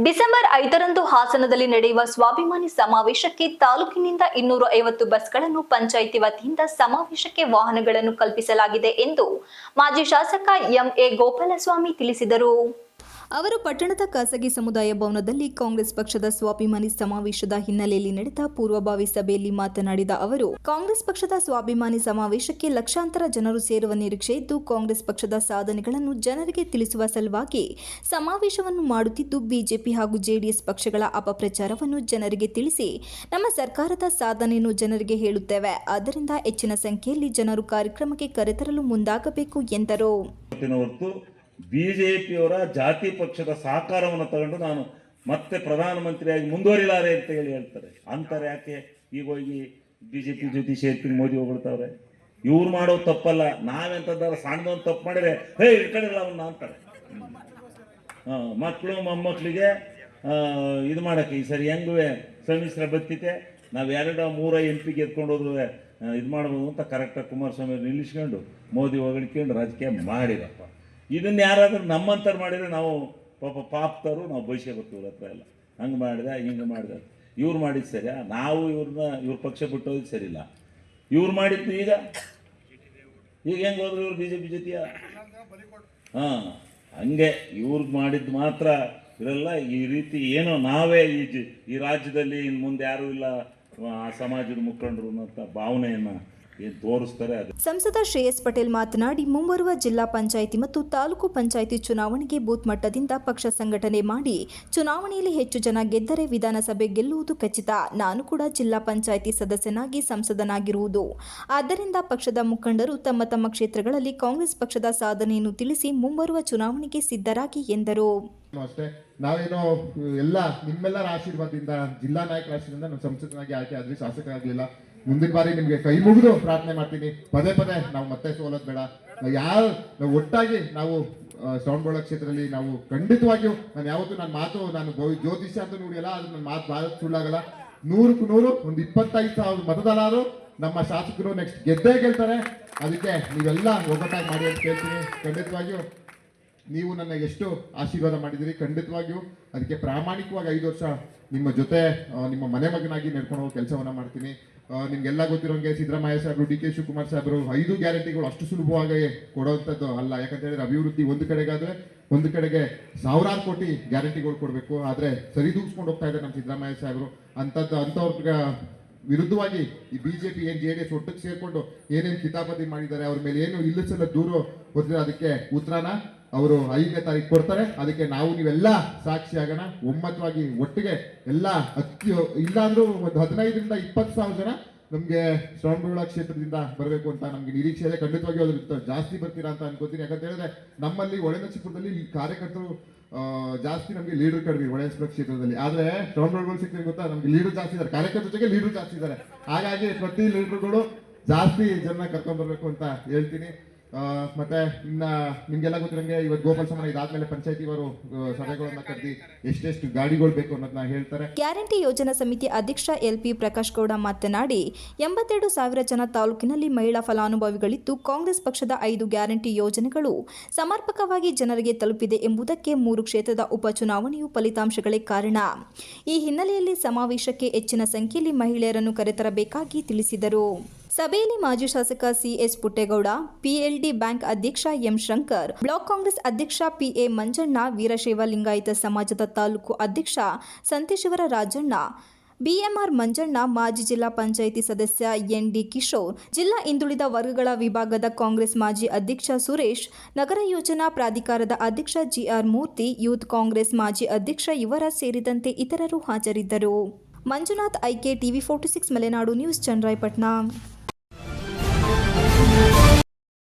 December 5ರಂದು ಹಾಸನದಲ್ಲಿ ನಡೆಯುವ ಸ್ವಾಭಿಮಾನಿ ಸಮಾವೇಶಕ್ಕೆ ತಾಲೂಕಿನಿಂದ 250 ಬಸ್ಗಳನ್ನು ಪಂಚಾಯಿತಿ ವತಿಯಿಂದ ಸಮಾವೇಶಕ್ಕೆ ವಾಹನಗಳನ್ನು ಕಲ್ಪಿಸಲಾಗಿದೆ ಎಂದು ಮಾಜಿ ಶಾಸಕ ಎಂಎ ಗೋಪಾಲಸ್ವಾಮಿ ತಿಳಿಸಿದರು. ಅವರು ಪಟ್ಟಣದ ಖಾಸಗಿ ಸಮುದಾಯ ಭವನದಲ್ಲಿ ಕಾಂಗ್ರೆಸ್ ಪಕ್ಷದ ಸ್ವಾಭಿಮಾನಿ ಸಮಾವೇಶದ ಹಿನ್ನೆಲೆಯಲ್ಲಿ ನಡೆದ ಪೂರ್ವಭಾವಿ ಸಭೆಯಲ್ಲಿ ಮಾತನಾಡಿದ ಅವರು, ಕಾಂಗ್ರೆಸ್ ಪಕ್ಷದ ಸ್ವಾಭಿಮಾನಿ ಸಮಾವೇಶಕ್ಕೆ ಲಕ್ಷಾಂತರ ಜನರು ಸೇರುವ ನಿರೀಕ್ಷೆ ಇದ್ದು, ಕಾಂಗ್ರೆಸ್ ಪಕ್ಷದ ಸಾಧನೆಗಳನ್ನು ಜನರಿಗೆ ತಿಳಿಸುವ ಸಲುವಾಗಿ ಸಮಾವೇಶವನ್ನು ಮಾಡುತ್ತಿದ್ದು, ಬಿಜೆಪಿ ಹಾಗೂ ಜೆಡಿಎಸ್ ಪಕ್ಷಗಳ ಅಪಪ್ರಚಾರವನ್ನು ಜನರಿಗೆ ತಿಳಿಸಿ ನಮ್ಮ ಸರ್ಕಾರದ ಸಾಧನೆಯನ್ನು ಜನರಿಗೆ ಹೇಳುತ್ತೇವೆ. ಆದ್ದರಿಂದ ಹೆಚ್ಚಿನ ಸಂಖ್ಯೆಯಲ್ಲಿ ಜನರು ಕಾರ್ಯಕ್ರಮಕ್ಕೆ ಕರೆತರಲು ಮುಂದಾಗಬೇಕು ಎಂದರು. ಬಿಜೆಪಿಯವರ ಜಾತಿ ಪಕ್ಷದ ಸಹಕಾರವನ್ನು ತಗೊಂಡು ನಾನು ಮತ್ತೆ ಪ್ರಧಾನಮಂತ್ರಿಯಾಗಿ ಮುಂದುವರಿಲಾರೆ ಅಂತ ಹೇಳ್ತಾರೆ. ಅಂತಾರೆ ಯಾಕೆ? ಈಗ ಹೋಗಿ ಬಿಜೆಪಿ ಜೊತೆ ಸೇರ್ತೀನಿ ಮೋದಿ ಹೊಗಳ್ತಾವ್ರೆ. ಇವ್ರು ಮಾಡೋ ತಪ್ಪಲ್ಲ, ನಾವೆಂತಂದ್ರೆ ಸಣ್ಣದೊಂದು ತಪ್ಪು ಮಾಡಿದ್ರೆ ಹೇ ಇಟ್ಕೊಂಡಿಲ್ಲ ಅವನ್ನ ಅಂತಾರೆ. ಮಕ್ಕಳು ಮೊಮ್ಮಕ್ಕಳಿಗೆ ಇದು ಮಾಡಕ್ಕೆ ಈ ಸರಿ ಹೆಂಗುವೆ ಸಮ್ಮಿಶ್ರ ಬತ್ತಿತೆ, ನಾವು 2-3 MP ಗೆದ್ಕೊಂಡು ಹೋದ್ರು ಇದು ಮಾಡ್ಬೋದು ಅಂತ ಕರೆಕ್ಟಾಗಿ ಕುಮಾರಸ್ವಾಮಿ ನಿಲ್ಲಿಸ್ಕೊಂಡು ಮೋದಿ ಹೊಗಳಿಕೊಂಡು ರಾಜಕೀಯ ಮಾಡಿರಪ್ಪ. ಇದನ್ನ ಯಾರಾದ್ರೂ ನಮ್ಮಂತರ ಮಾಡಿದ್ರೆ ನಾವು ಪಾಪ್ತರು ನಾವು ಬಯಸ್ಕೋಬೇಕು. ಇವ್ರ ಹತ್ರ ಎಲ್ಲ ಹಂಗೆ ಮಾಡಿದೆ ಹಿಂಗೆ ಮಾಡಿದೆ. ಇವ್ರು ಮಾಡಿದ್ದು ಸರಿಯಾ? ನಾವು ಇವ್ರ ಪಕ್ಷ ಬಿಟ್ಟೋದು ಸರಿ ಇಲ್ಲ. ಇವ್ರು ಮಾಡಿದ್ದು ಈಗ ಹೆಂಗೆ ಹೋದ್ರು ಇವ್ರು ಬಿಜೆಪಿ ಜೊತೆಯ ಹಂಗೆ ಇವ್ರಿಗೆ ಮಾಡಿದ್ದು ಮಾತ್ರ ಇರಲ್ಲ. ಈ ರೀತಿ ಏನೋ ನಾವೇ ಈ ರಾಜ್ಯದಲ್ಲಿ ಇನ್ನು ಮುಂದೆ ಯಾರೂ ಇಲ್ಲ ಆ ಸಮಾಜದ ಮುಖಂಡರು ಅಂತ ಭಾವನೆಯನ್ನು ತೋರಿಸ್ತಾರೆ. ಸಂಸದ ಶ್ರೇಯಸ್ ಪಟೇಲ್ ಮಾತನಾಡಿ, ಮುಂಬರುವ ಜಿಲ್ಲಾ ಪಂಚಾಯಿತಿ ಮತ್ತು ತಾಲೂಕು ಪಂಚಾಯಿತಿ ಚುನಾವಣೆಗೆ ಬೂತ್ ಮಟ್ಟದಿಂದ ಪಕ್ಷ ಸಂಘಟನೆ ಮಾಡಿ ಚುನಾವಣೆಯಲ್ಲಿ ಹೆಚ್ಚು ಜನ ಗೆದ್ದರೆ ವಿಧಾನಸಭೆ ಗೆಲ್ಲುವುದು ಖಚಿತ. ನಾನು ಕೂಡ ಜಿಲ್ಲಾ ಪಂಚಾಯಿತಿ ಸದಸ್ಯನಾಗಿ ಸಂಸದನಾಗಿರುವುದು. ಆದ್ದರಿಂದ ಪಕ್ಷದ ಮುಖಂಡರು ತಮ್ಮ ತಮ್ಮ ಕ್ಷೇತ್ರಗಳಲ್ಲಿ ಕಾಂಗ್ರೆಸ್ ಪಕ್ಷದ ಸಾಧನೆಯನ್ನು ತಿಳಿಸಿ ಮುಂಬರುವ ಚುನಾವಣೆಗೆ ಸಿದ್ಧರಾಗಿ ಎಂದರು. ಅಷ್ಟೇ ನಾವೇನೋ ಎಲ್ಲ ನಿಮ್ಮೆಲ್ಲರ ಆಶೀರ್ವಾದದಿಂದ ಜಿಲ್ಲಾ ನಾಯಕರ ಆಶೀರ್ವಾದದಿಂದ ನಾನು ಸಂಸದನಾಗಿ ಆಯ್ಕೆ ಆದ್ವಿ, ಶಾಸಕರಾಗಲಿಲ್ಲ. ಮುಂದಿನ ಬಾರಿ ನಿಮ್ಗೆ ಕೈ ಮುಗಿದು ಪ್ರಾರ್ಥನೆ ಮಾಡ್ತೀನಿ, ಪದೇ ನಾವು ಮತ್ತೆ ಸೋಲೋದು ಬೇಡ. ನಾವು ಒಟ್ಟಾಗಿ ನಾವು ಶ್ರವಣಬೆಳಗೊಳ ಕ್ಷೇತ್ರದಲ್ಲಿ ನಾವು ಖಂಡಿತವಾಗಿಯೂ ನಾನು ಯಾವತ್ತೂ ನನ್ನ ಮಾತು ನಾನು ಜ್ಯೋತಿಷ್ಯ ಅಂತ ನೋಡಿಯಲ್ಲ, ಅದು ನನ್ನ ಮಾತು ಭಾಳ ಸುಳ್ಳಾಗಲ್ಲ. 100ಕ್ಕೆ 100 ಒಂದು 25,000 ಮತದಾರರು ನಮ್ಮ ಶಾಸಕರು ನೆಕ್ಸ್ಟ್ ಗೆದ್ದೇ ಗೆಲ್ತಾರೆ. ಅದಕ್ಕೆ ನೀವೆಲ್ಲ ಒಗ್ಗಟ್ಟಾಗಿ ಮಾಡಿ ಅಂತ ಕೇಳ್ತೀನಿ. ಖಂಡಿತವಾಗಿಯೂ ನೀವು ನನ್ನ ಎಷ್ಟು ಆಶೀರ್ವಾದ ಮಾಡಿದಿರಿ, ಖಂಡಿತವಾಗಿಯೂ ಅದಕ್ಕೆ ಪ್ರಾಮಾಣಿಕವಾಗಿ 5 ವರ್ಷ ನಿಮ್ಮ ಜೊತೆ ನಿಮ್ಮ ಮನೆ ಮಗನಾಗಿ ನಡ್ಕೊಂಡು ಹೋಗೋ ಕೆಲಸವನ್ನ ಮಾಡ್ತೀನಿ. ನಿಮ್ಗೆಲ್ಲ ಗೊತ್ತಿರೋಂಗೆ ಸಿದ್ದರಾಮಯ್ಯ ಸಾಹೇಬರು, ಡಿ ಕೆ ಶಿವಕುಮಾರ್ ಸಾಹೇಬರು 5 ಗ್ಯಾರಂಟಿಗಳು ಅಷ್ಟು ಸುಲಭವಾಗಿ ಕೊಡುವಂಥದ್ದು ಅಲ್ಲ. ಯಾಕಂತ ಹೇಳಿದ್ರೆ ಅಭಿವೃದ್ಧಿ ಒಂದು ಕಡೆಗಾದ್ರೆ ಒಂದು ಕಡೆಗೆ ಸಾವಿರಾರು ಕೋಟಿ ಗ್ಯಾರಂಟಿಗಳು ಕೊಡಬೇಕು. ಆದರೆ ಸರಿದೂಗಿಸ್ಕೊಂಡು ಹೋಗ್ತಾ ಇದ್ದಾರೆ ನಮ್ಮ ಸಿದ್ದರಾಮಯ್ಯ ಸಾಹೇಬರು. ಅಂಥವ್ರ ವಿರುದ್ಧವಾಗಿ ಈ ಬಿಜೆಪಿ ಏನು JDS ಒಟ್ಟಿಗೆ ಸೇರ್ಕೊಂಡು ಏನೇನು ಕಿತಾಪತಿ ಮಾಡಿದ್ದಾರೆ, ಅವ್ರ ಮೇಲೆ ಏನು ಇಲ್ಲಸಲ್ಲ ದೂರು ಹೊತ್ತಿದ್ರೆ ಅದಕ್ಕೆ ಉತ್ತರನ ಅವರು 5ನೇ ತಾರೀಕು ಕೊಡ್ತಾರೆ. ಅದಕ್ಕೆ ನಾವು ನೀವೆಲ್ಲ ಸಾಕ್ಷಿ ಆಗೋಣ. ಒಮ್ಮತವಾಗಿ ಒಟ್ಟಿಗೆ ಎಲ್ಲ ಇಲ್ಲ ಅಂದ್ರೂ ಒಂದು 15ರಿಂದ 20,000 ಜನ ನಮಗೆ ಶ್ರವಣಬೆಳಗೊಳ ಕ್ಷೇತ್ರದಿಂದ ಬರಬೇಕು ಅಂತ ನಮ್ಗೆ ನಿರೀಕ್ಷೆ ಇದೆ. ಖಂಡಿತವಾಗಿ ಅದ್ರ ಜಾಸ್ತಿ ಬರ್ತೀರಾ ಅಂತ ಅನ್ಕೋತೀನಿ. ಯಾಕಂತ ಹೇಳಿದ್ರೆ ನಮ್ಮಲ್ಲಿ ಹೊಳೆನರಸೀಪುರದಲ್ಲಿ ಈ ಕಾರ್ಯಕರ್ತರು ಜಾಸ್ತಿ ನಮಗೆ ಲೀಡರ್ ಕಡಿಮೆ ಹೊಳೆನರಸೀಪುರ ಕ್ಷೇತ್ರದಲ್ಲಿ. ಆದ್ರೆ ಶ್ರವಣಬೆಳಗೊಳ ಕ್ಷೇತ್ರ ಗೊತ್ತಾ, ನಮ್ಗೆ ಲೀಡರ್ ಜಾಸ್ತಿ ಇದ್ದಾರೆ, ಕಾರ್ಯಕರ್ತರ ಜೊತೆಗೆ ಲೀಡರ್ ಜಾಸ್ತಿ ಇದ್ದಾರೆ. ಹಾಗಾಗಿ ಪ್ರತಿ ಲೀಡರ್ಗಳು ಜಾಸ್ತಿ ಜನ ಕರ್ಕೊಂಡ್ ಬರ್ಬೇಕು ಅಂತ ಹೇಳ್ತೀನಿ. ಮತ್ತೆ ನಿಮ್ಗೆಲ್ಲ ಗೊತ್ತಿರಂಗೆ ಇವತ್ತು ಗೋಪಾಲ ಸಮಾನ ಇದಾದ್ಮೇಲೆ ಪಂಚಾಯತಿ ಅವರು ಸಭೆಗಳನ್ನ ಕರೆದಿ ಎಷ್ಟೆಷ್ಟು ಗಾಡಿಗಳು ಬೇಕು ಅನ್ನೋದನ್ನ ಹೇಳ್ತಾರೆ. ಗ್ಯಾರಂಟಿ ಯೋಜನಾ ಸಮಿತಿ ಅಧ್ಯಕ್ಷ LP ಪ್ರಕಾಶ್ ಗೌಡ ಮಾತನಾಡಿ, 82,000 ಜನ ತಾಲೂಕಿನಲ್ಲಿ ಮಹಿಳಾ ಫಲಾನುಭವಿಗಳಿದ್ದು, ಕಾಂಗ್ರೆಸ್ ಪಕ್ಷದ 5 ಗ್ಯಾರಂಟಿ ಯೋಜನೆಗಳು ಸಮರ್ಪಕವಾಗಿ ಜನರಿಗೆ ತಲುಪಿದೆ ಎಂಬುದಕ್ಕೆ 3 ಕ್ಷೇತ್ರದ ಉಪಚುನಾವಣೆಯು ಫಲಿತಾಂಶಗಳೇ ಕಾರಣ. ಈ ಹಿನ್ನೆಲೆಯಲ್ಲಿ ಸಮಾವೇಶಕ್ಕೆ ಹೆಚ್ಚಿನ ಸಂಖ್ಯೆಯಲ್ಲಿ ಮಹಿಳೆಯರನ್ನು ಕರೆತರಬೇಕಾಗಿ ತಿಳಿಸಿದರು. ಸಭೆಯಲ್ಲಿ ಮಾಜಿ ಶಾಸಕ CS ಪುಟ್ಟೇಗೌಡ, PLD ಬ್ಯಾಂಕ್ ಅಧ್ಯಕ್ಷ M ಶಂಕರ್, ಬ್ಲಾಕ್ ಕಾಂಗ್ರೆಸ್ ಅಧ್ಯಕ್ಷ PA ಮಂಜಣ್ಣ, ವೀರಶೈವ ಲಿಂಗಾಯತ ಸಮಾಜದ ತಾಲೂಕು ಅಧ್ಯಕ್ಷ ಸಂತೇಶ್ವರ ರಾಜಣ್ಣ, BMR ಮಂಜಣ್ಣ, ಮಾಜಿ ಜಿಲ್ಲಾ ಪಂಚಾಯಿತಿ ಸದಸ್ಯ ND ಕಿಶೋರ್, ಜಿಲ್ಲಾ ಹಿಂದುಳಿದ ವರ್ಗಗಳ ವಿಭಾಗದ ಕಾಂಗ್ರೆಸ್ ಮಾಜಿ ಅಧ್ಯಕ್ಷ ಸುರೇಶ್, ನಗರ ಯೋಜನಾ ಪ್ರಾಧಿಕಾರದ ಅಧ್ಯಕ್ಷ GR ಮೂರ್ತಿ, ಯೂತ್ ಕಾಂಗ್ರೆಸ್ ಮಾಜಿ ಅಧ್ಯಕ್ಷ ಯುವರಾಜ್ ಸೇರಿದಂತೆ ಇತರರು ಹಾಜರಿದ್ದರು. Manjunath, IK TV 46 Malenadu news, Channarayapatna.